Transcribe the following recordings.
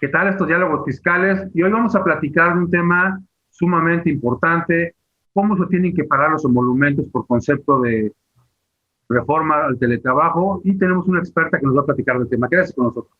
¿Qué tal estos diálogos fiscales? Y hoy vamos a platicar de un tema sumamente importante, cómo se tienen que pagar los emolumentos por concepto de reforma al teletrabajo, y tenemos una experta que nos va a platicar del tema. Quédese con nosotros.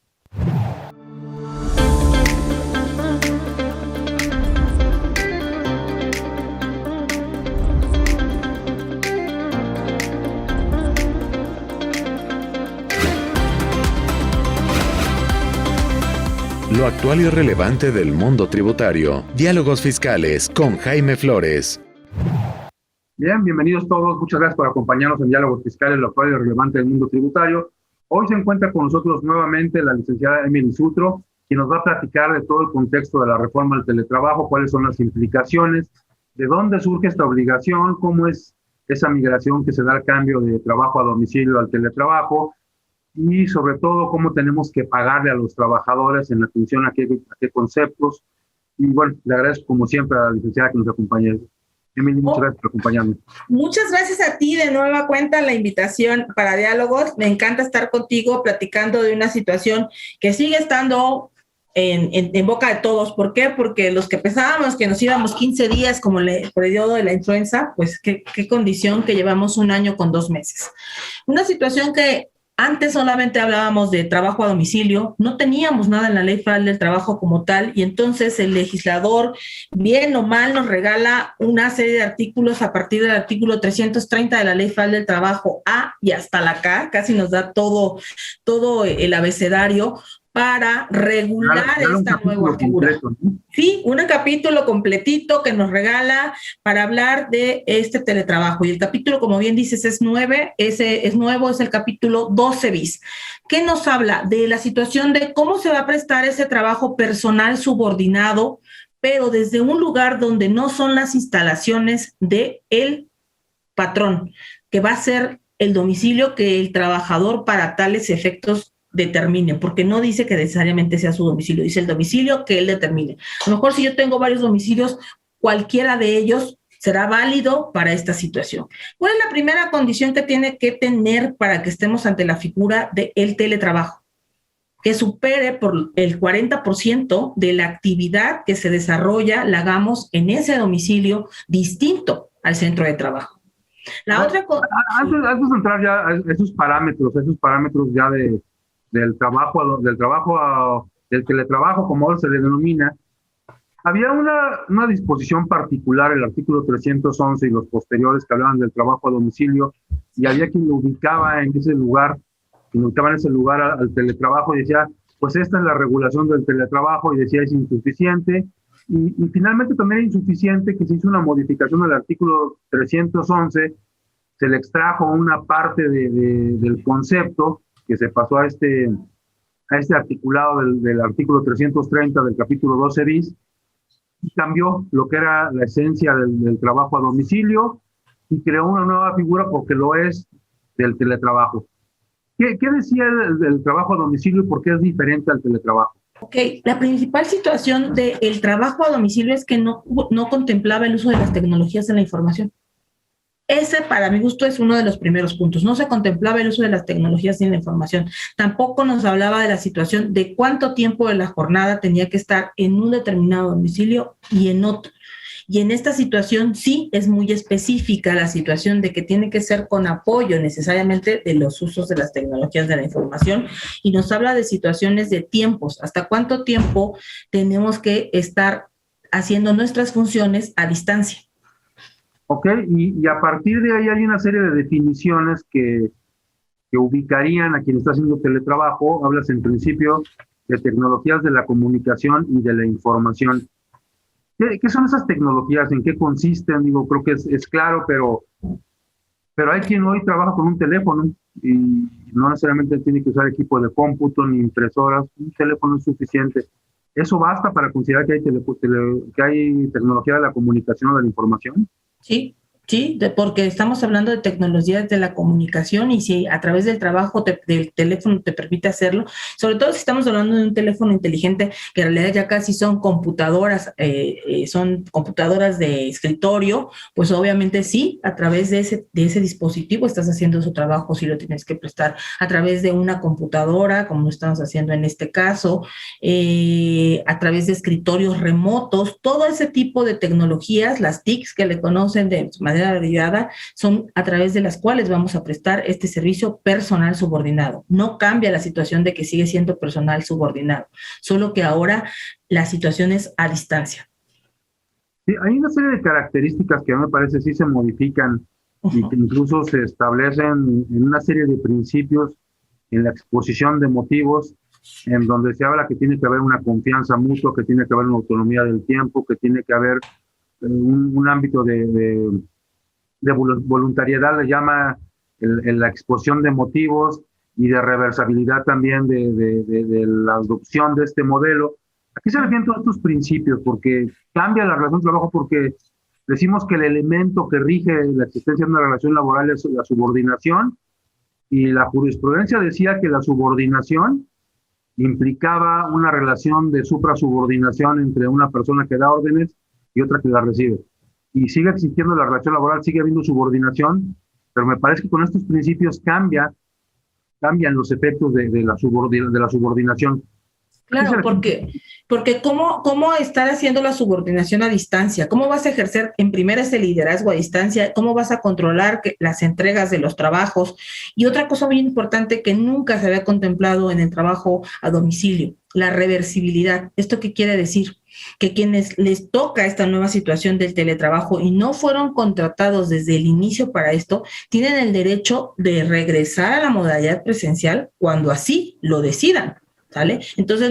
Lo actual y relevante del mundo tributario. Diálogos fiscales con Jaime Flores. Bien, bienvenidos todos. Muchas gracias por acompañarnos en Diálogos Fiscales, lo actual y relevante del mundo tributario. Hoy se encuentra con nosotros nuevamente la licenciada Emily Sutro, quien nos va a platicar de todo el contexto de la reforma al teletrabajo, cuáles son las implicaciones, de dónde surge esta obligación, cómo es esa migración que se da al cambio de trabajo a domicilio al teletrabajo, y sobre todo cómo tenemos que pagarle a los trabajadores en atención a qué conceptos. Y bueno, le agradezco como siempre a la licenciada que nos acompañe. Emily, muchas gracias por acompañarnos. Muchas gracias a ti de nueva cuenta la invitación para diálogos. Me encanta estar contigo platicando de una situación que sigue estando en boca de todos. ¿Por qué? Porque los que pensábamos que nos íbamos 15 días como el periodo de la influenza, pues qué condición que llevamos 1 año con 2 meses. Una situación que antes solamente hablábamos de trabajo a domicilio, no teníamos nada en la Ley Federal del Trabajo como tal, y entonces el legislador, bien o mal, nos regala una serie de artículos a partir del artículo 330 de la Ley Federal del Trabajo A y hasta la K, casi nos da todo el abecedario para regular esta nueva figura. Completo, ¿no? Sí, un capítulo completito que nos regala para hablar de este teletrabajo. Y el capítulo, como bien dices, es nuevo, es el capítulo 12 bis. ¿Qué nos habla? De la situación de cómo se va a prestar ese trabajo personal subordinado, pero desde un lugar donde no son las instalaciones del patrón, que va a ser el domicilio que el trabajador para tales efectos determine, porque no dice que necesariamente sea su domicilio, dice el domicilio que él determine. A lo mejor si yo tengo varios domicilios, cualquiera de ellos será válido para esta situación. ¿Cuál es la primera condición que tiene que tener para que estemos ante la figura del teletrabajo? Que supere por el 40% de la actividad que se desarrolla, la hagamos en ese domicilio distinto al centro de trabajo. Antes de entrar ya a esos parámetros ya del teletrabajo, como ahora se le denomina, había una disposición particular, el artículo 311 y los posteriores, que hablaban del trabajo a domicilio, y había quien lo ubicaba en ese lugar, al teletrabajo, y decía, pues esta es la regulación del teletrabajo, y decía es insuficiente, y finalmente también es insuficiente que se hizo una modificación al artículo 311, se le extrajo una parte del concepto, que se pasó a este articulado del artículo 330 del capítulo 12 bis, y cambió lo que era la esencia del trabajo a domicilio y creó una nueva figura, porque lo es, del teletrabajo. ¿Qué decía del trabajo a domicilio y por qué es diferente al teletrabajo? Ok, la principal situación del trabajo a domicilio es que no contemplaba el uso de las tecnologías de la información. Ese, para mi gusto, es uno de los primeros puntos. No se contemplaba el uso de las tecnologías ni la información. Tampoco nos hablaba de la situación de cuánto tiempo de la jornada tenía que estar en un determinado domicilio y en otro. Y en esta situación sí es muy específica la situación de que tiene que ser con apoyo necesariamente de los usos de las tecnologías de la información, y nos habla de situaciones de tiempos. ¿Hasta cuánto tiempo tenemos que estar haciendo nuestras funciones a distancia? Ok, y a partir de ahí hay una serie de definiciones que ubicarían a quien está haciendo teletrabajo. Hablas en principio de tecnologías de la comunicación y de la información. ¿Qué son esas tecnologías? ¿En qué consisten? Digo, creo que es claro, pero hay quien hoy trabaja con un teléfono y no necesariamente tiene que usar equipo de cómputo ni impresoras. Un teléfono es suficiente. ¿Eso basta para considerar que hay tecnología de la comunicación o de la información? Sí, Sí, porque estamos hablando de tecnologías de la comunicación y si a través del trabajo del teléfono te permite hacerlo, sobre todo si estamos hablando de un teléfono inteligente que en realidad ya casi son computadoras de escritorio, pues obviamente sí, a través de ese dispositivo estás haciendo su trabajo, si lo tienes que prestar a través de una computadora, como lo estamos haciendo en este caso, a través de escritorios remotos, todo ese tipo de tecnologías, las TICs que le conocen de manera derivada, son a través de las cuales vamos a prestar este servicio personal subordinado. No cambia la situación de que sigue siendo personal subordinado, solo que ahora la situación es a distancia. Sí, hay una serie de características que a mí me parece sí se modifican y que incluso se establecen en una serie de principios en la exposición de motivos, en donde se habla que tiene que haber una confianza mutua, que tiene que haber una autonomía del tiempo, que tiene que haber un ámbito de voluntariedad, le llama la exposición de motivos, y de reversibilidad también de la adopción de este modelo. Aquí se refieren todos estos principios, porque cambia la relación de trabajo, porque decimos que el elemento que rige la existencia de una relación laboral es la subordinación, y la jurisprudencia decía que la subordinación implicaba una relación de suprasubordinación entre una persona que da órdenes y otra que las recibe. Y sigue existiendo la relación laboral, sigue habiendo subordinación, pero me parece que con estos principios cambian los efectos de la subordinación. Claro, porque ¿cómo estar haciendo la subordinación a distancia? ¿Cómo vas a ejercer en primera ese liderazgo a distancia? ¿Cómo vas a controlar las entregas de los trabajos? Y otra cosa muy importante que nunca se había contemplado en el trabajo a domicilio, la reversibilidad. ¿Esto qué quiere decir? Que quienes les toca esta nueva situación del teletrabajo y no fueron contratados desde el inicio para esto, tienen el derecho de regresar a la modalidad presencial cuando así lo decidan. ¿Sale? Entonces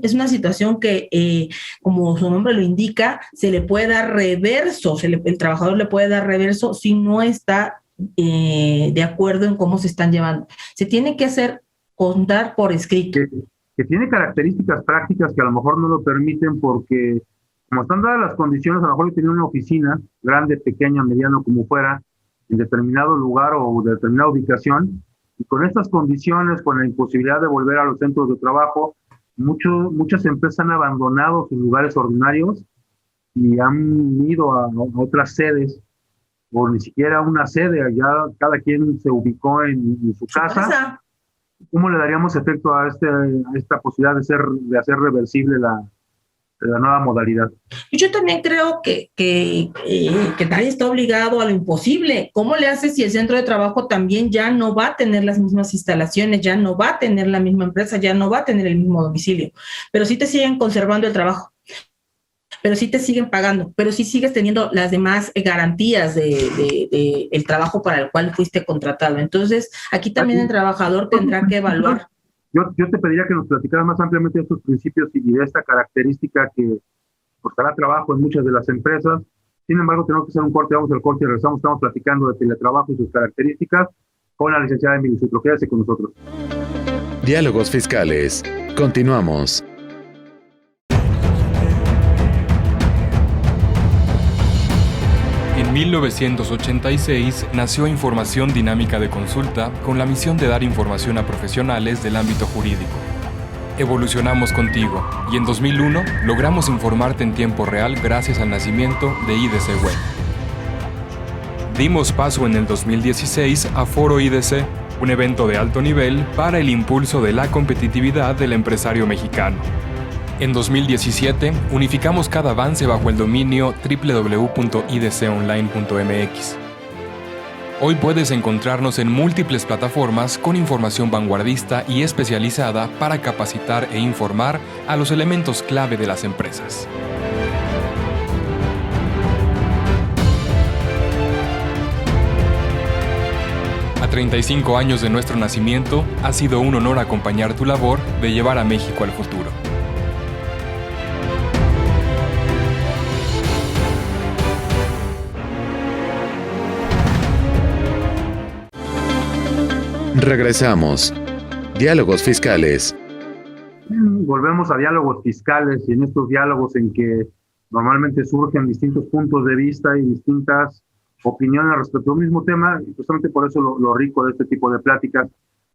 es una situación que, como su nombre lo indica, se le puede dar reverso, el trabajador le puede dar reverso si no está de acuerdo en cómo se están llevando. Se tiene que contar por escrito. Que tiene características prácticas que a lo mejor no lo permiten, porque como están dadas las condiciones, a lo mejor tiene una oficina, grande, pequeña, mediano, como fuera, en determinado lugar o de determinada ubicación. Y con estas condiciones, con la imposibilidad de volver a los centros de trabajo, muchas empresas han abandonado sus lugares ordinarios y han ido a otras sedes, o ni siquiera una sede, allá cada quien se ubicó en su casa. ¿Cómo le daríamos efecto a esta posibilidad de hacer reversible la nueva modalidad? Yo también creo que nadie está obligado a lo imposible. ¿Cómo le haces si el centro de trabajo también ya no va a tener las mismas instalaciones, ya no va a tener la misma empresa, ya no va a tener el mismo domicilio? Pero sí te siguen conservando el trabajo, pero sí te siguen pagando, pero sí sigues teniendo las demás garantías de el trabajo para el cual fuiste contratado. Entonces, aquí también el trabajador tendrá que evaluar. Yo te pediría que nos platicaras más ampliamente de estos principios y de esta característica que costará trabajo en muchas de las empresas. Sin embargo, tenemos que hacer un corte, vamos al corte y regresamos. Estamos platicando de teletrabajo y sus características con la licenciada Emily Sutro. Quédese con nosotros. Diálogos Fiscales. Continuamos. En 1986 nació Información Dinámica de Consulta con la misión de dar información a profesionales del ámbito jurídico. Evolucionamos contigo y en 2001 logramos informarte en tiempo real gracias al nacimiento de IDC Web. Dimos paso en el 2016 a Foro IDC, un evento de alto nivel para el impulso de la competitividad del empresario mexicano. En 2017, unificamos cada avance bajo el dominio www.idconline.mx. Hoy puedes encontrarnos en múltiples plataformas con información vanguardista y especializada para capacitar e informar a los elementos clave de las empresas. A 35 años de nuestro nacimiento, ha sido un honor acompañar tu labor de llevar a México al futuro. Regresamos. Diálogos Fiscales. Volvemos a diálogos fiscales, y en estos diálogos en que normalmente surgen distintos puntos de vista y distintas opiniones respecto al mismo tema, y justamente por eso lo rico de este tipo de pláticas.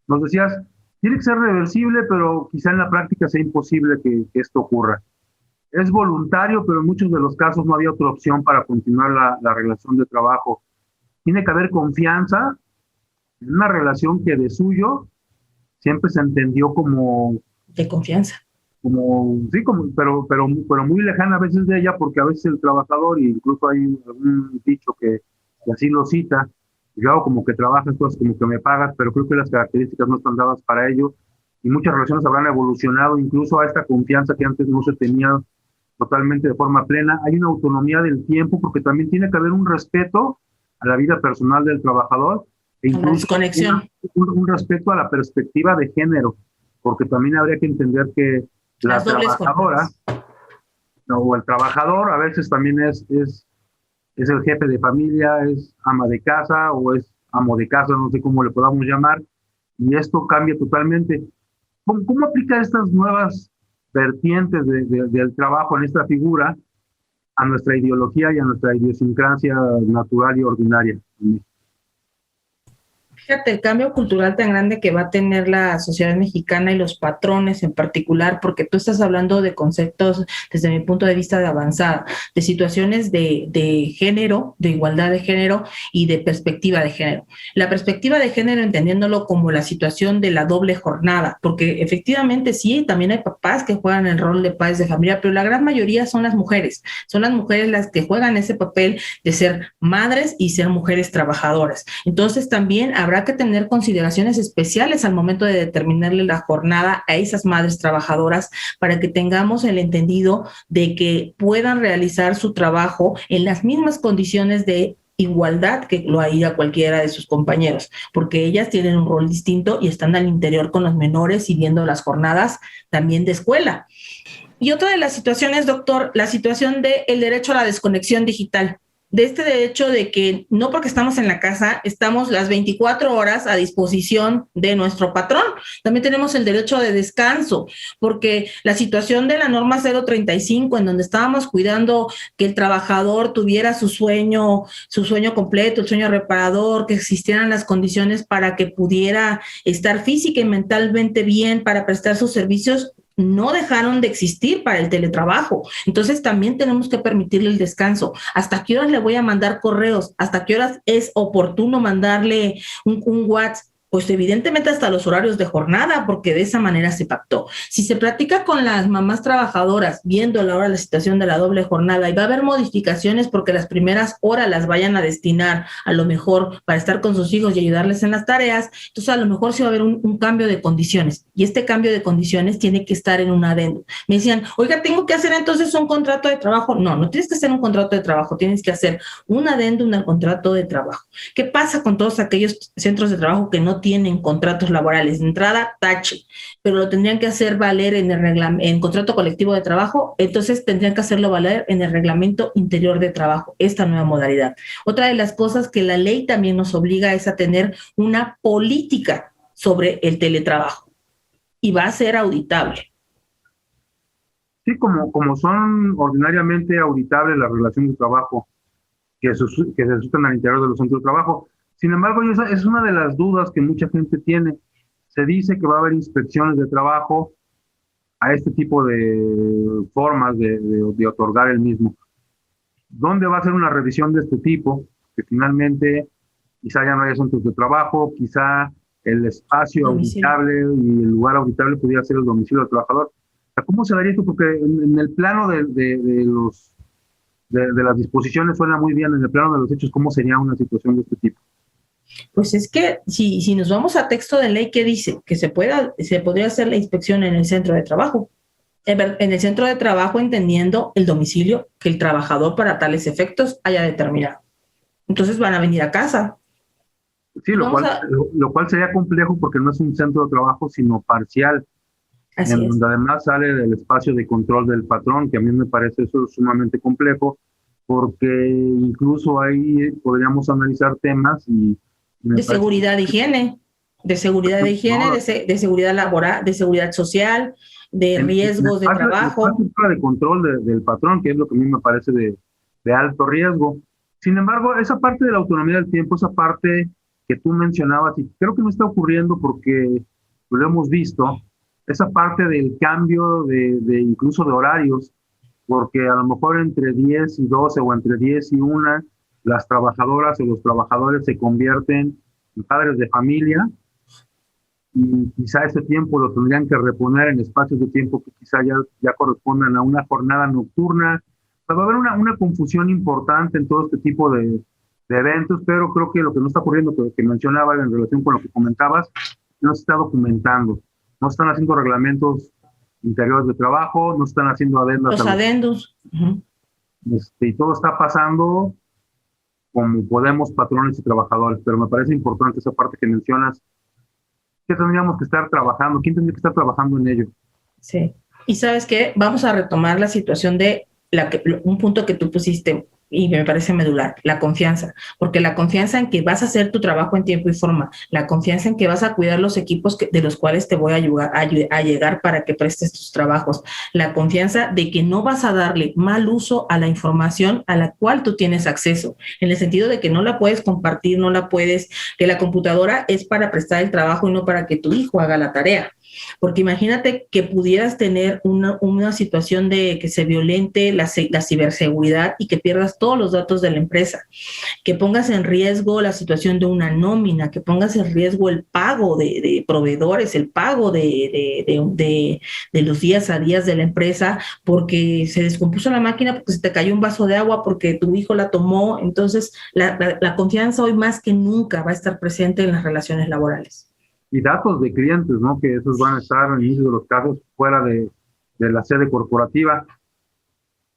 Nos decías, tiene que ser reversible, pero quizá en la práctica sea imposible que esto ocurra. Es voluntario, pero en muchos de los casos no había otra opción para continuar la relación de trabajo. Tiene que haber confianza en una relación que de suyo siempre se entendió como... De confianza. Pero muy lejana a veces de ella, porque a veces el trabajador, y incluso hay un dicho que así lo cita, yo hago como que trabajas, tú haces como que me pagas, pero creo que las características no están dadas para ello, y muchas relaciones habrán evolucionado incluso a esta confianza que antes no se tenía totalmente de forma plena. Hay una autonomía del tiempo, porque también tiene que haber un respeto a la vida personal del trabajador, e incluso un respeto a la perspectiva de género, porque también habría que entender que la trabajadora o el trabajador a veces también es el jefe de familia, es ama de casa o es amo de casa, no sé cómo le podamos llamar, y esto cambia totalmente. ¿Cómo aplica estas nuevas vertientes del trabajo en esta figura a nuestra ideología y a nuestra idiosincrasia natural y ordinaria? Fíjate, el cambio cultural tan grande que va a tener la sociedad mexicana y los patrones en particular, porque tú estás hablando de conceptos, desde mi punto de vista, de avanzada, de situaciones de género, de igualdad de género y de perspectiva de género. La perspectiva de género entendiéndolo como la situación de la doble jornada, porque efectivamente sí, también hay papás que juegan el rol de padres de familia, pero la gran mayoría son las mujeres las que juegan ese papel de ser madres y ser mujeres trabajadoras. Entonces también habrá que tener consideraciones especiales al momento de determinarle la jornada a esas madres trabajadoras para que tengamos el entendido de que puedan realizar su trabajo en las mismas condiciones de igualdad que lo haría cualquiera de sus compañeros, porque ellas tienen un rol distinto y están al interior con los menores y viendo las jornadas también de escuela. Y otra de las situaciones, doctor, la situación del derecho a la desconexión digital, de este derecho de que no porque estamos en la casa, estamos las 24 horas a disposición de nuestro patrón. También tenemos el derecho de descanso, porque la situación de la norma 035, en donde estábamos cuidando que el trabajador tuviera su sueño completo, el sueño reparador, que existieran las condiciones para que pudiera estar física y mentalmente bien para prestar sus servicios, no dejaron de existir para el teletrabajo. Entonces también tenemos que permitirle el descanso. ¿Hasta qué horas le voy a mandar correos? ¿Hasta qué horas es oportuno mandarle un WhatsApp? Pues evidentemente hasta los horarios de jornada, porque de esa manera se pactó. Si se platica con las mamás trabajadoras, viendo ahora la situación de la doble jornada, y va a haber modificaciones porque las primeras horas las vayan a destinar a lo mejor para estar con sus hijos y ayudarles en las tareas, entonces a lo mejor sí va a haber un cambio de condiciones, y este cambio de condiciones tiene que estar en un adendo. Me decían, oiga, ¿tengo que hacer entonces un contrato de trabajo? No tienes que hacer un contrato de trabajo, tienes que hacer un adendo al contrato de trabajo. ¿Qué pasa con todos aquellos centros de trabajo que no tienen contratos laborales? De entrada, tache, pero lo tendrían que hacer valer en contrato colectivo de trabajo, entonces tendrían que hacerlo valer en el reglamento interior de trabajo, esta nueva modalidad. Otra de las cosas que la ley también nos obliga es a tener una política sobre el teletrabajo, y va a ser auditable. Sí, como son ordinariamente auditables las relaciones de trabajo que se suscitan al interior de los centros de trabajo. Sin embargo, esa es una de las dudas que mucha gente tiene. Se dice que va a haber inspecciones de trabajo a este tipo de formas de otorgar el mismo. ¿Dónde va a ser una revisión de este tipo? Que finalmente quizá ya no haya centros de trabajo, quizá el espacio auditable y el lugar auditable pudiera ser el domicilio del trabajador. ¿Cómo se daría esto? Porque en el plano de las disposiciones suena muy bien, en el plano de los hechos, ¿cómo sería una situación de este tipo? Pues es que si nos vamos a texto de ley, ¿qué dice? Que se podría hacer la inspección en el centro de trabajo. En el centro de trabajo, entendiendo el domicilio que el trabajador para tales efectos haya determinado. Entonces van a venir a casa. Sí, lo cual sería complejo porque no es un centro de trabajo, sino parcial. Donde además sale del espacio de control del patrón, que a mí me parece eso sumamente complejo, porque incluso ahí podríamos analizar temas de seguridad de higiene, de seguridad laboral, de seguridad social, de riesgos de trabajo. De control del patrón, que es lo que a mí me parece de alto riesgo. Sin embargo, esa parte de la autonomía del tiempo, esa parte que tú mencionabas, y creo que no está ocurriendo porque lo hemos visto, esa parte del cambio de incluso de horarios, porque a lo mejor entre 10 y 12 o entre 10 y 1, las trabajadoras o los trabajadores se convierten en padres de familia y quizá ese tiempo lo tendrían que reponer en espacios de tiempo que quizá ya correspondan a una jornada nocturna. Va a haber una confusión importante en todo este tipo de eventos, pero creo que lo que no está ocurriendo, que mencionaba en relación con lo que comentabas, no se está documentando. No están haciendo reglamentos interiores de trabajo, no están haciendo adendas. Los adendos. Y todo está pasando como podemos, patrones y trabajadores, pero me parece importante esa parte que mencionas. ¿Qué tendríamos que estar trabajando? ¿Quién tendría que estar trabajando en ello? Sí. Y ¿sabes qué? Vamos a retomar la situación de un punto que tú pusiste y me parece medular, la confianza, porque la confianza en que vas a hacer tu trabajo en tiempo y forma, la confianza en que vas a cuidar los equipos de los cuales te voy a ayudar a llegar para que prestes tus trabajos, la confianza de que no vas a darle mal uso a la información a la cual tú tienes acceso, en el sentido de que no la puedes compartir, que la computadora es para prestar el trabajo y no para que tu hijo haga la tarea. Porque imagínate que pudieras tener una situación de que se violente la ciberseguridad y que pierdas todos los datos de la empresa, que pongas en riesgo la situación de una nómina, que pongas en riesgo el pago de proveedores, el pago de los días a días de la empresa, porque se descompuso la máquina, porque se te cayó un vaso de agua, porque tu hijo la tomó. Entonces, la confianza hoy más que nunca va a estar presente en las relaciones laborales. Y datos de clientes, ¿no? Que esos van a estar en muchos de los casos fuera de la sede corporativa.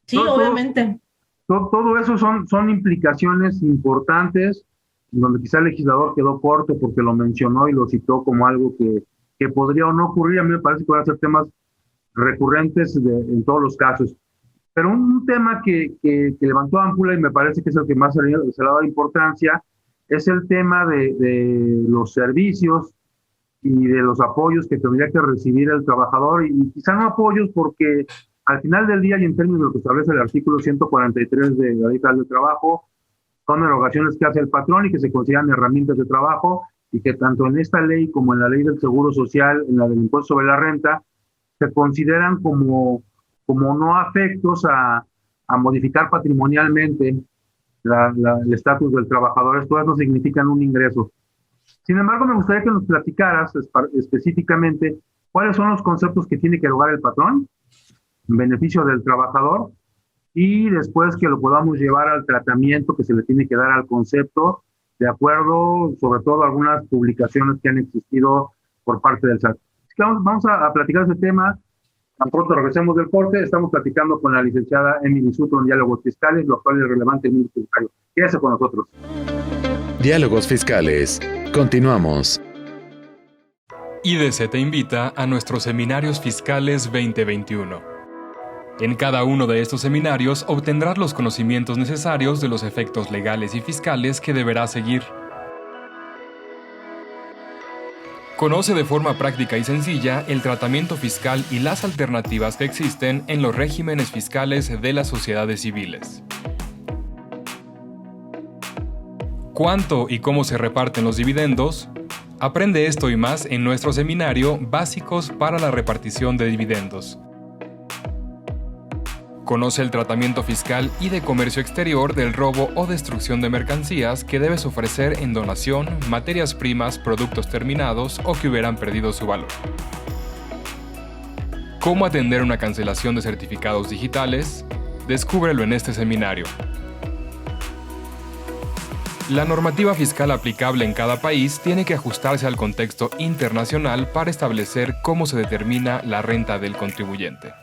Sí, obviamente. Todo eso son implicaciones importantes, donde quizá el legislador quedó corto porque lo mencionó y lo citó como algo que podría o no ocurrir. A mí me parece que van a ser temas recurrentes en todos los casos. Pero un tema que levantó Ampula y me parece que es el que más se le ha dado importancia, es el tema de los servicios y de los apoyos que tendría que recibir el trabajador, y quizá no apoyos porque al final del día y en términos de lo que establece el artículo 143 de la Ley Federal del Trabajo, son erogaciones que hace el patrón y que se consideran herramientas de trabajo, y que tanto en esta ley como en la Ley del Seguro Social, en la del Impuesto sobre la Renta, se consideran como no afectos a modificar patrimonialmente el estatus del trabajador. Esto no significan un ingreso. Sin embargo, me gustaría que nos platicaras específicamente cuáles son los conceptos que tiene que erogar el patrón en beneficio del trabajador, y después que lo podamos llevar al tratamiento que se le tiene que dar al concepto, de acuerdo sobre todo a algunas publicaciones que han existido por parte del SAT. Así que vamos a platicar ese tema. Tan pronto regresemos del corte, estamos platicando con la licenciada Emily Sutton en Diálogos Fiscales, lo cual es relevante en el tributario. Quédese con nosotros. Diálogos Fiscales. Continuamos. IDC te invita a nuestros seminarios fiscales 2021. En cada uno de estos seminarios obtendrás los conocimientos necesarios de los efectos legales y fiscales que deberás seguir. Conoce de forma práctica y sencilla el tratamiento fiscal y las alternativas que existen en los regímenes fiscales de las sociedades civiles. ¿Cuánto y cómo se reparten los dividendos? Aprende esto y más en nuestro seminario Básicos para la repartición de dividendos. Conoce el tratamiento fiscal y de comercio exterior del robo o destrucción de mercancías que debes ofrecer en donación, materias primas, productos terminados o que hubieran perdido su valor. ¿Cómo atender una cancelación de certificados digitales? Descúbrelo en este seminario. La normativa fiscal aplicable en cada país tiene que ajustarse al contexto internacional para establecer cómo se determina la renta del contribuyente.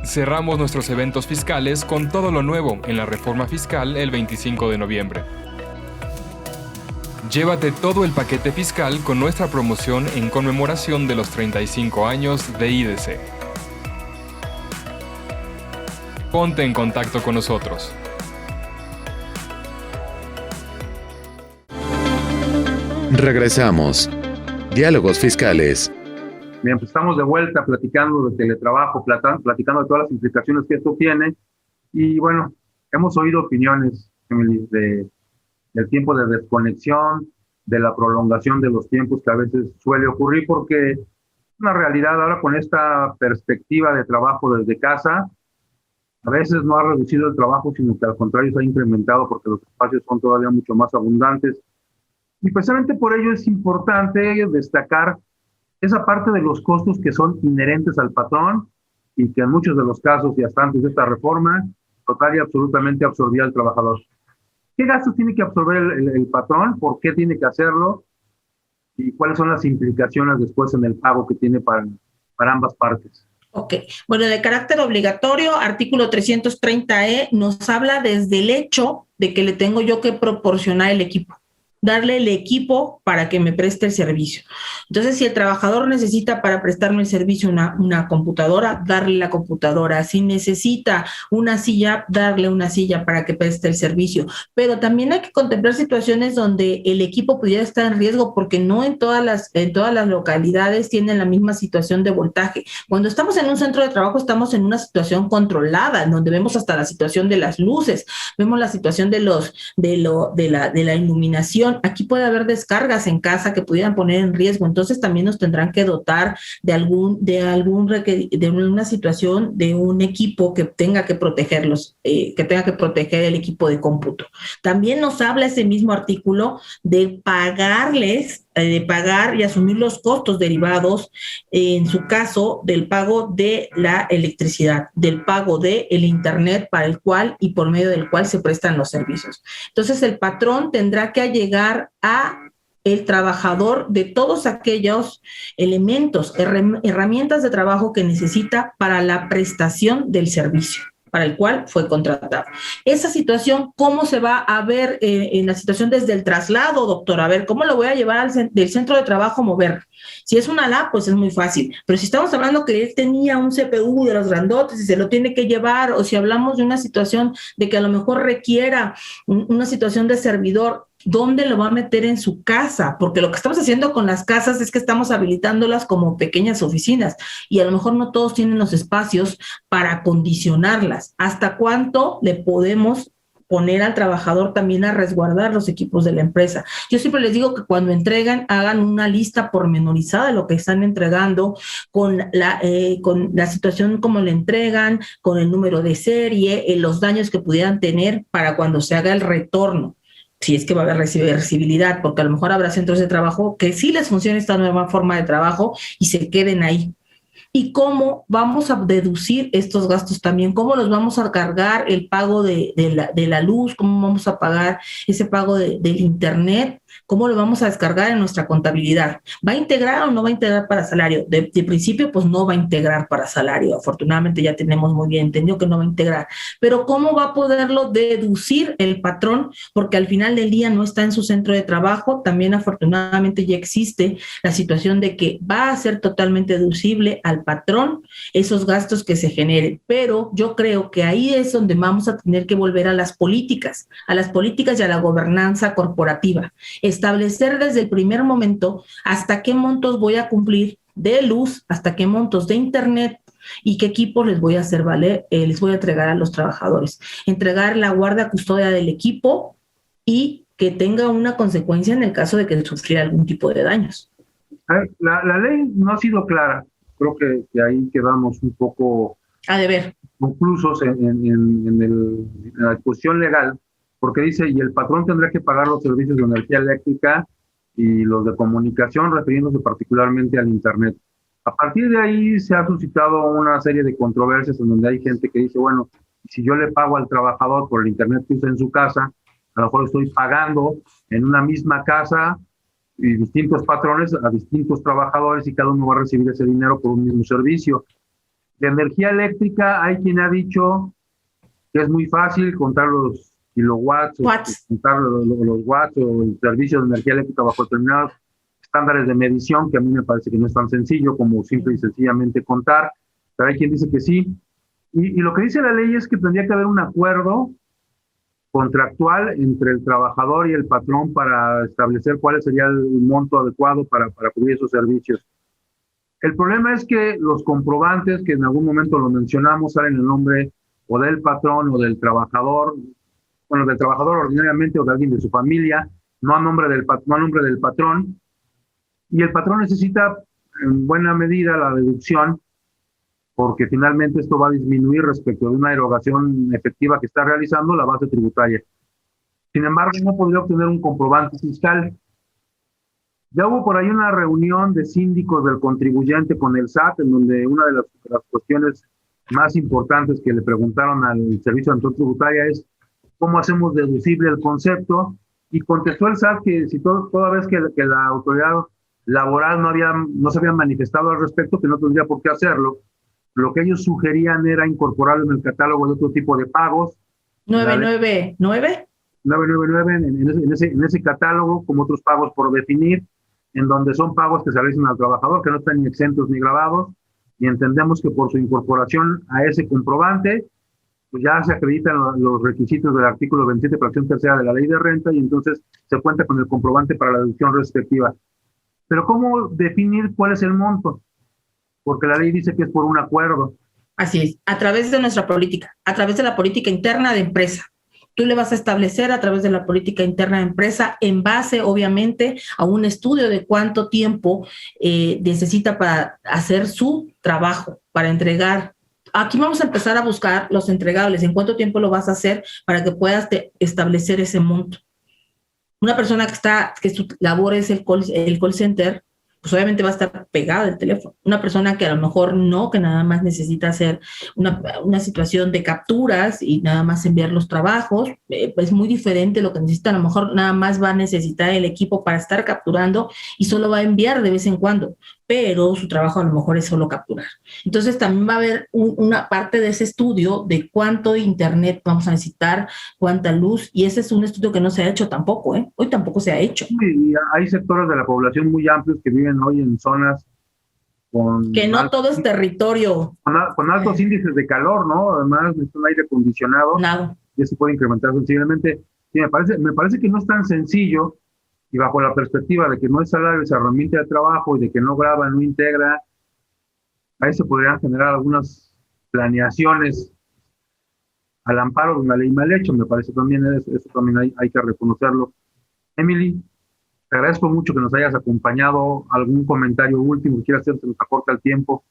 Cerramos nuestros eventos fiscales con todo lo nuevo en la reforma fiscal el 25 de noviembre. Llévate todo el paquete fiscal con nuestra promoción en conmemoración de los 35 años de IDC. Ponte en contacto con nosotros. Regresamos. Diálogos Fiscales. Bien, pues estamos de vuelta platicando de teletrabajo, platicando de todas las implicaciones que esto tiene. Y bueno, hemos oído opiniones, Emily, del tiempo de desconexión, de la prolongación de los tiempos que a veces suele ocurrir, porque una realidad ahora con esta perspectiva de trabajo desde casa, a veces no ha reducido el trabajo, sino que al contrario se ha incrementado porque los espacios son todavía mucho más abundantes. Y precisamente por ello es importante destacar esa parte de los costos que son inherentes al patrón y que en muchos de los casos y hasta antes de esta reforma, total y absolutamente absorbía el trabajador. ¿Qué gastos tiene que absorber el patrón? ¿Por qué tiene que hacerlo? ¿Y cuáles son las implicaciones después en el pago que tiene para ambas partes? Ok, bueno, de carácter obligatorio, artículo 330E nos habla desde el hecho de que le tengo yo que proporcionar el equipo, darle el equipo para que me preste el servicio. Entonces, si el trabajador necesita para prestarme el servicio una computadora, darle la computadora. Si necesita una silla, darle una silla para que preste el servicio. Pero también hay que contemplar situaciones donde el equipo pudiera estar en riesgo porque no en todas las localidades tienen la misma situación de voltaje. Cuando estamos en un centro de trabajo, estamos en una situación controlada, en donde vemos hasta la situación de las luces, vemos la situación de la iluminación. Aquí puede haber descargas en casa que pudieran poner en riesgo, entonces también nos tendrán que dotar de una situación de un equipo que tenga que protegerlos, que tenga que proteger el equipo de cómputo. También nos habla ese mismo artículo de pagar y asumir los costos derivados, en su caso, del pago de la electricidad, del pago del internet para el cual y por medio del cual se prestan los servicios. Entonces, el patrón tendrá que allegar a el trabajador de todos aquellos elementos, herramientas de trabajo que necesita para la prestación del servicio para el cual fue contratado. Esa situación, ¿cómo se va a ver en la situación desde el traslado, doctor? A ver, ¿cómo lo voy a llevar del centro de trabajo a mover? Si es una lab, pues es muy fácil. Pero si estamos hablando que él tenía un CPU de los grandotes y se lo tiene que llevar, o si hablamos de una situación de que a lo mejor requiera una situación de servidor, ¿dónde lo va a meter en su casa? Porque lo que estamos haciendo con las casas es que estamos habilitándolas como pequeñas oficinas y a lo mejor no todos tienen los espacios para acondicionarlas. ¿Hasta cuánto le podemos poner al trabajador también a resguardar los equipos de la empresa? Yo siempre les digo que cuando entregan, hagan una lista pormenorizada de lo que están entregando, con la situación como le entregan, con el número de serie, los daños que pudieran tener para cuando se haga el retorno. Si es que va a haber reversibilidad, porque a lo mejor habrá centros de trabajo que sí les funcione esta nueva forma de trabajo y se queden ahí. ¿Y cómo vamos a deducir estos gastos también? ¿Cómo los vamos a cargar el pago de la luz? ¿Cómo vamos a pagar ese pago del internet? ¿Cómo lo vamos a descargar en nuestra contabilidad? ¿Va a integrar o no va a integrar para salario? De principio, pues no va a integrar para salario. Afortunadamente ya tenemos muy bien entendido que no va a integrar. Pero ¿cómo va a poderlo deducir el patrón? Porque al final del día no está en su centro de trabajo. También afortunadamente ya existe la situación de que va a ser totalmente deducible al patrón esos gastos que se generen. Pero yo creo que ahí es donde vamos a tener que volver a las políticas y a la gobernanza corporativa. Establecer desde el primer momento hasta qué montos voy a cumplir de luz, hasta qué montos de internet y qué equipos les voy a hacer valer, les voy a entregar a los trabajadores. Entregar la guardia custodia del equipo y que tenga una consecuencia en el caso de que sufriera algún tipo de daños. La ley no ha sido clara. Creo que ahí quedamos un poco a deber, conclusos en la disposición legal, porque dice, y el patrón tendrá que pagar los servicios de energía eléctrica y los de comunicación, refiriéndose particularmente al internet. A partir de ahí se ha suscitado una serie de controversias en donde hay gente que dice, bueno, si yo le pago al trabajador por el internet que usa en su casa, a lo mejor estoy pagando en una misma casa y distintos patrones a distintos trabajadores y cada uno va a recibir ese dinero por un mismo servicio. De energía eléctrica hay quien ha dicho que es muy fácil contar los kilowatts, o contar los watts o el servicio de energía eléctrica bajo determinados estándares de medición, que a mí me parece que no es tan sencillo como simple y sencillamente contar, pero hay quien dice que sí. Y lo que dice la ley es que tendría que haber un acuerdo contractual entre el trabajador y el patrón para establecer cuál sería el monto adecuado para cubrir esos servicios. El problema es que los comprobantes, que en algún momento lo mencionamos, salen el nombre o del patrón o del trabajador, bueno, del trabajador ordinariamente o de alguien de su familia, no a nombre del patrón. Y el patrón necesita en buena medida la deducción, porque finalmente esto va a disminuir respecto de una erogación efectiva que está realizando la base tributaria. Sin embargo, no podría obtener un comprobante fiscal. Ya hubo por ahí una reunión de síndicos del contribuyente con el SAT, en donde una de las cuestiones más importantes que le preguntaron al Servicio de Atención Tributaria es cómo hacemos deducible el concepto, y contestó el SAT que si toda vez que la autoridad laboral no se había manifestado al respecto, que no tendría por qué hacerlo. Lo que ellos sugerían era incorporarlo en el catálogo de otro tipo de pagos. 999. 999 en ese catálogo, como otros pagos por definir, en donde son pagos que se realizan al trabajador, que no están ni exentos ni grabados, y entendemos que por su incorporación a ese comprobante, pues ya se acreditan los requisitos del artículo 27, fracción tercera de la Ley de Renta, y entonces se cuenta con el comprobante para la deducción respectiva. Pero ¿cómo definir cuál es el monto? Porque la ley dice que es por un acuerdo. Así es, a través de nuestra política, a través de la política interna de empresa. Tú le vas a establecer a través de la política interna de empresa, en base, obviamente, a un estudio de cuánto tiempo necesita para hacer su trabajo, para entregar. Aquí vamos a empezar a buscar los entregables, en cuánto tiempo lo vas a hacer para que puedas establecer ese monto. Una persona que su labor es el call center, pues obviamente va a estar pegada al teléfono. Una persona que a lo mejor no, que nada más necesita hacer una situación de capturas y nada más enviar los trabajos, es muy diferente lo que necesita. A lo mejor nada más va a necesitar el equipo para estar capturando y solo va a enviar de vez en cuando, pero su trabajo a lo mejor es solo capturar. Entonces también va a haber una parte de ese estudio de cuánto internet vamos a necesitar, cuánta luz, y ese es un estudio que no se ha hecho tampoco, hoy tampoco se ha hecho. Y hay sectores de la población muy amplios que viven hoy en zonas con... Que no todo es territorio. Con altos índices de calor, ¿no? Además, necesitan aire acondicionado. Nada. Y eso puede incrementar sensiblemente. Sí, me parece que no es tan sencillo, y bajo la perspectiva de que no es salario, es herramienta de trabajo, y de que no graba, no integra, ahí se podrían generar algunas planeaciones al amparo de una ley mal hecha. Me parece también, eso también hay que reconocerlo. Emily, te agradezco mucho que nos hayas acompañado. ¿Algún comentario último que quieras hacer? Se nos acorta el tiempo.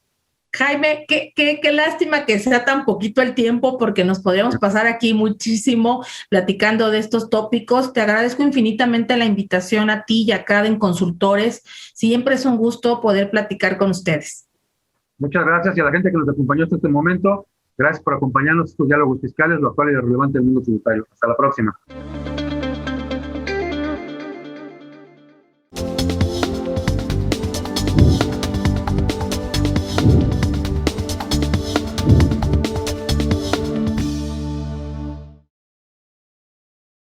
Jaime, qué lástima que sea tan poquito el tiempo, porque nos podríamos pasar aquí muchísimo platicando de estos tópicos. Te agradezco infinitamente la invitación a ti y a Caden Consultores. Siempre es un gusto poder platicar con ustedes. Muchas gracias, y a la gente que nos acompañó hasta este momento, gracias por acompañarnos en estos diálogos fiscales, lo actual y lo relevante del mundo tributario. Hasta la próxima.